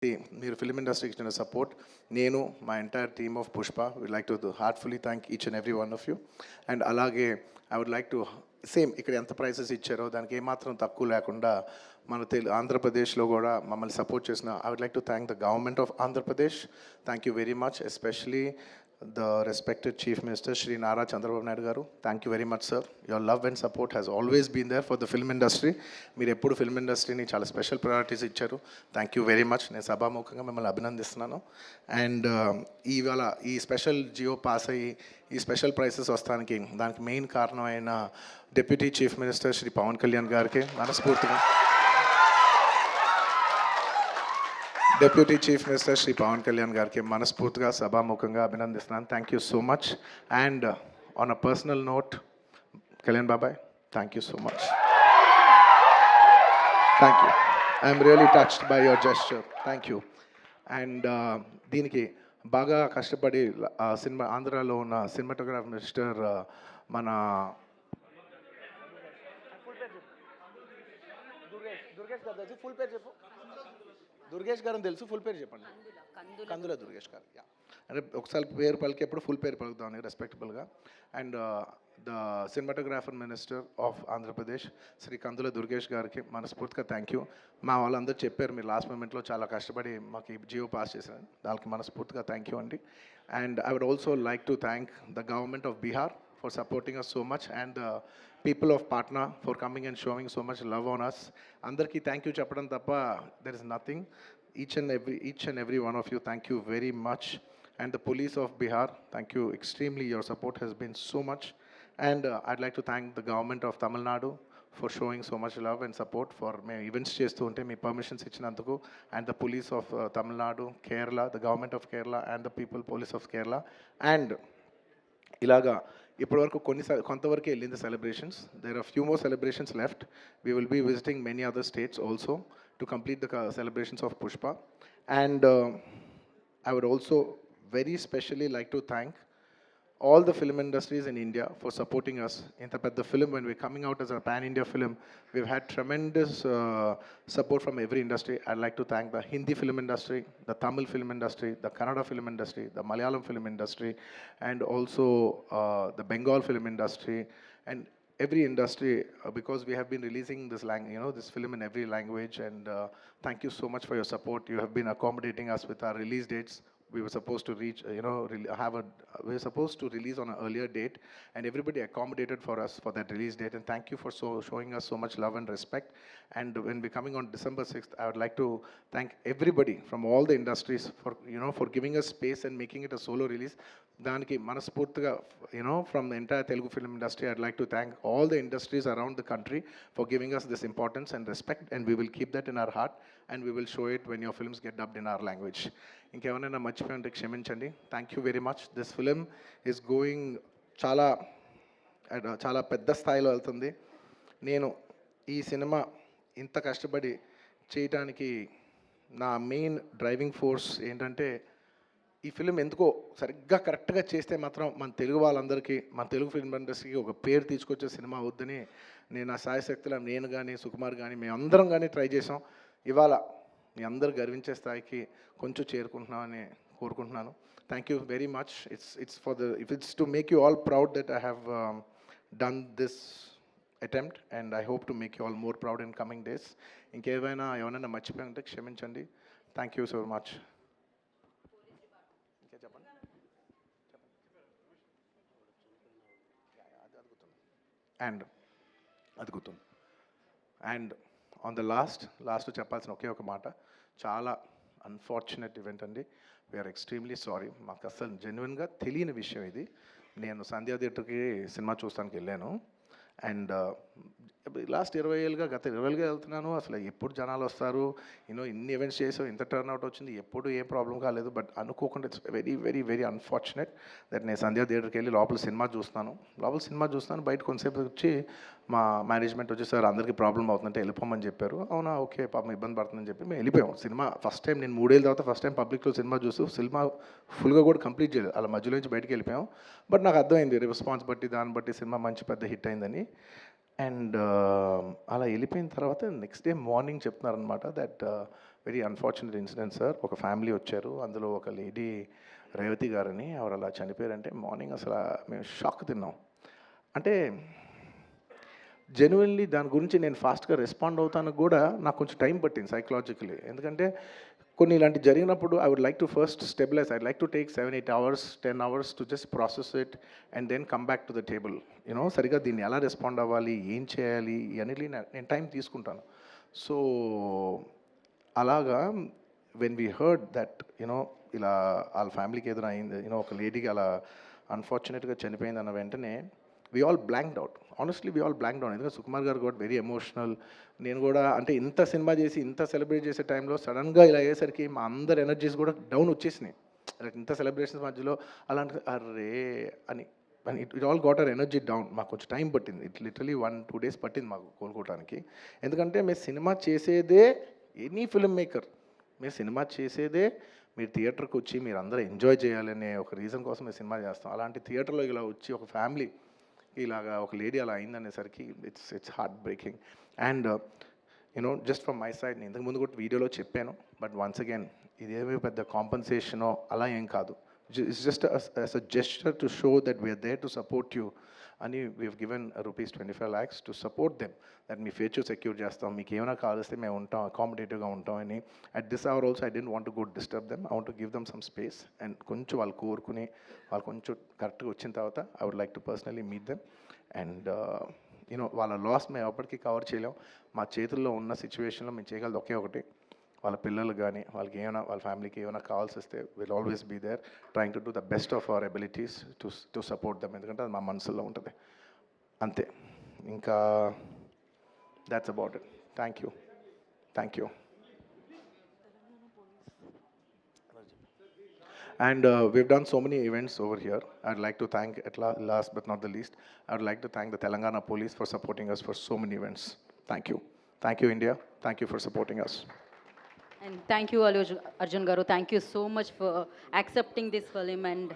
మీరు ఫిల్మ్ ఇండస్ట్రీకి ఇచ్చిన సపోర్ట్ నేను మా entire team of Pushpa would like to heartfully thank each and every one of you. And అలాగే I would like to same ఇక్కడ ఎంత ప్రైసెస్ ఇచ్చారో దానికి ఏమాత్రం తక్కువ లేకుండా మన ఆంధ్రప్రదేశ్లో కూడా మమ్మల్ని సపోర్ట్ చేసిన I would like to thank the government of Andhra Pradesh. Thank you very much, especially the respected Chief Minister Shri Nara Chandrababu Naidu garu. Thank you very much, sir. Your love and support has always been there for the film industry. మీరు ఎప్పుడు film ఇండస్ట్రీని చాలా special priorities ఇచ్చారు. Thank you very much. నేను సభాముఖంగా మిమ్మల్ని అభినందిస్తున్నాను. And ఇవాళ ఈ స్పెషల్ జియో పాస్ అయ్యి ఈ స్పెషల్ ప్రైసెస్ వస్తానికి దానికి మెయిన్ కారణమైన deputy chief minister Shri Pavan Kalyan గారికి మనస్ఫూర్తిగా, deputy chief minister Shri Pavan Kalyan గారికి మనస్ఫూర్తిగా సభాముఖంగా అభినందిస్తున్నాను. Thank you so much. And on a personal note, Kalyan బాబాయ్, thank you so much. Thank you. I'm really touched by your gesture. Thank you. And దీనికి బాగా కష్టపడి సినిమా ఆంధ్రాలో ఉన్న సినిమాటోగ్రాఫర్ మిస్టర్ మన దుర్గేష్ గారు తెలుసు, ఫుల్ పేరు చెప్పండి. కందుల దుర్గేష్ గారు. అంటే ఒకసారి పేరు పలికేప్పుడు ఫుల్ పేరు పలుకుతామని రెస్పెక్టబుల్గా. And the cinematographer minister of Andhra Pradesh Shri Kandula Durgesh గారికి మనస్ఫూర్తిగా థ్యాంక్ యూ. మా వాళ్ళందరూ చెప్పారు మీరు లాస్ట్ మూమెంట్లో చాలా కష్టపడి మాకు ఈ జియో పాస్ చేశారు, దానికి మనస్ఫూర్తిగా థ్యాంక్ యూ అండి. And I would also like to thank the government of Bihar for supporting us so much, and the people of Patna for coming and showing so much love on us. Andarki thank you cheppadam tappa there is nothing. Each and every one of you, thank you very much. And the police of Bihar, thank you extremely. Your support has been so much. And I'd like to thank the government of Tamil Nadu for showing so much love and support for me events chestu unte me permissions ichinanduku, and the police of Tamil Nadu, Kerala, the government of Kerala, and the people police of Kerala. And ఇలాగా ఇప్పటివరకు కొంతవరకు వెళ్ళింది celebrations. There are few more celebrations left. We will be visiting many other states also to complete the celebrations of Pushpa. And I would also very specially like to thank all the film industries in India for supporting us. In the film, when we're coming out as a pan-India film, we've had tremendous support from every industry. I'd like to thank the Hindi film industry, the Tamil film industry, the Kannada film industry, the Malayalam film industry, and also the Bengal film industry, and every industry, because we have been releasing this film in every language. And thank you so much for your support. You have been accommodating us with our release dates. We were supposed to reach, we were supposed to release on an earlier date, and everybody accommodated for us for that release date. And thank you for showing us so much love and respect. And when we're coming on December 6th, I would like to thank everybody from all the industries for giving us space and making it a solo release. Daniki manaspurtiga, from the entire Telugu film industry, I'd like to thank all the industries around the country for giving us this importance and respect, and we will keep that in our heart, and we will show it when your films get dubbed in our language. ఇంకేమైనా మర్చిపోయింటే క్షమించండి. Thank you very much. This film is going చాలా పెద్ద స్థాయిలో వెళ్తుంది. నేను ఈ cinema ఇంత కష్టపడి చేయటానికి నా మెయిన్ డ్రైవింగ్ ఫోర్స్ ఏంటంటే, ఈ ఫిలిం ఎందుకో సరిగ్గా కరెక్ట్గా చేస్తే మాత్రం మన తెలుగు వాళ్ళందరికీ, మన తెలుగు ఫిల్మ్ ఇండస్ట్రీకి ఒక పేరు తీసుకొచ్చే సినిమా అవుద్దని నేను నా సాయశక్తుల నేను కానీ సుకుమార్ కానీ మేమందరం కానీ ట్రై చేసాం. ఇవాళ మీ అందరు గర్వించే స్థాయికి కొంచెం చేరుకుంటున్నామని కోరుకుంటున్నాను. Thank you very much. It's to make you all proud that I have done this attempt, and I hope to make you all more proud in coming days. ఏమైనా మర్చిపోయింటే క్షమించండి. Thank you so much. And అదుగుతుంది. And on the last చెప్పాల్సిన ఒకే ఒక మాట, చాలా unfortunate event అండి. We're extremely sorry. మాకు అసలు జెన్యున్గా తెలియని విషయం ఇది. నేను సంధ్యా థియేటర్కి సినిమా చూస్తానికి వెళ్ళాను, అండ్ లాస్ట్ 20 ఏళ్ళుగా గత 20 ఏళ్ళుగా వెళ్తున్నాను. అసలు ఎప్పుడు జనాలు వస్తారు, ఇన్ని ఈవెంట్స్ చేసావు, ఇంత టర్న్అవుట్ వచ్చింది, ఎప్పుడు ఏం ప్రాబ్లం కాలేదు. బట్ అనుకోకుండా it's very very very unfortunate that నేను సంధ్యా థియేటర్కి వెళ్ళి లోపల సినిమా చూస్తున్నాను. బయట కొంతసేపు వచ్చి మా మేనేజ్మెంట్ వచ్చి, సార్ అందరికీ ప్రాబ్లం అవుతుందంటే వెళ్ళిపోమని చెప్పారు. అవునా, ఓకే, పాపం ఇబ్బంది పడుతుందని చెప్పి మేము వెళ్ళిపోయాం. సినిమా ఫస్ట్ టైం నేను 3 ఏళ్ళ తర్వాత ఫస్ట్ టైం పబ్లిక్లో సినిమా చూస్తూ సినిమా ఫుల్గా కూడా కంప్లీట్ చేయలేదు, అలా మధ్యలో నుంచి బయటకు వెళ్ళిపోయాం. బట్ నాకు అర్థమైంది రెస్పాన్స్ బట్టి, దాన్ని బట్టి సినిమా మంచి పెద్ద హిట్ అయిందని. అండ్ అలా వెళ్ళిపోయిన తర్వాత నెక్స్ట్ డే మార్నింగ్ చెప్తున్నారనమాట that very unfortunate incident sir. ఒక ఫ్యామిలీ వచ్చారు, అందులో ఒక లేడీ రేవతి గారని, ఆవిడ అలా చనిపోయారంటే మార్నింగ్ అసలు మేము షాక్ తిన్నాం. అంటే జెన్యున్లీ దాని గురించి నేను ఫాస్ట్గా రెస్పాండ్ అవుతానికి కూడా నాకు కొంచెం టైం పట్టింది సైకలాజికలీ. ఎందుకంటే కొన్ని ఇలాంటి జరిగినప్పుడు I would like to first stabilize, I like to take 7-8 hours 10 hours to just process it and then come back to the table. You know సరిగా దీన్ని ఎలా రెస్పాండ్ అవ్వాలి, ఏం చేయాలి ఇవన్నీ నేను టైం తీసుకుంటాను. సో అలాగా when we heard that you know ఇలా వాళ్ళ ఫ్యామిలీకి ఏదైనా అయింది, యూనో ఒక లేడీకి అలా అన్ఫార్చునేట్గా చనిపోయింది అన్న వెంటనే we all blanked out. Honestly we all blanked out. ఎందుకంటే సుకుమార్ గారు కూడా వెరీ ఎమోషనల్. నేను కూడా అంటే ఇంత సినిమా చేసి ఇంత సెలబ్రేట్ చేసే టైంలో సడన్గా ఇలా అయ్యేసరికి మా అందరి ఎనర్జీస్ కూడా డౌన్ వచ్చేసినాయి. లైక్ ఇంత సెలబ్రేషన్స్ మధ్యలో అలాంటి అర్రే అని it all got our energy down. మాకు కొంచెం టైం పట్టింది. ఇట్ లిటరలీ 1-2 days పట్టింది మాకు కోలుకోవడానికి. ఎందుకంటే మీరు సినిమా చేసేదే, ఎనీ ఫిల్మ్ మేకర్ మీరు సినిమా చేసేదే మీరు థియేటర్కి వచ్చి మీరు అందరూ ఎంజాయ్ చేయాలనే ఒక రీజన్ కోసం మేము సినిమా చేస్తాం. అలాంటి థియేటర్లో ఇలా వచ్చి ఒక ఫ్యామిలీ ఇలాగా ఒక లేడీ అలా అయిందనేసరికి it's heart breaking. And you know just from my side, నేను ఇంతకుముందు కూడా వీడియోలో చెప్పాను, బట్ వన్స్ అగైన్ ఇదేమీ పెద్ద కాంపన్సేషనో అలా ఏం కాదు. It's just as a gesture to show that we are there to support you అని we've given rupees 25 lakhs to support them, that మీ ఫ్యూచర్ సెక్యూర్ చేస్తాం, మీకు ఏమైనా కావాల్స్తే మేము ఉంటాం, అకామిడేటివ్గా ఉంటాం అని. At this hour also I don't want to go disturb them, I want to give them some space. And కొంచెం వాళ్ళు కోరుకుని వాళ్ళు కొంచెం కరెక్ట్గా వచ్చిన తర్వాత I would like to personally meet them. And you know వాళ్ళ లాస్ మేము ఎప్పటికీ కవర్ చేయలేం. మా చేతుల్లో ఉన్న సిచ్యువేషన్లో మేము చేయగలదు ఒకే ఒకటి, వాళ్ళ పిల్లలు కానీ వాళ్ళకి ఏమైనా వాళ్ళ ఫ్యామిలీకి ఏమైనా కావాల్సి వస్తే will always be there trying to do the best of our abilities to support them. ఎందుకంటే అది మా మనసులో ఉంటుంది అంతే. ఇంకా that's about it. Thank you. And we've done so many events over here. I'd like to thank, last but not the least, I would like to thank the Telangana Police for supporting us for so many events. Thank you. Thank you, India. Thank you for supporting us. And thank you, Arjun Garu. Thank you so much for accepting this film and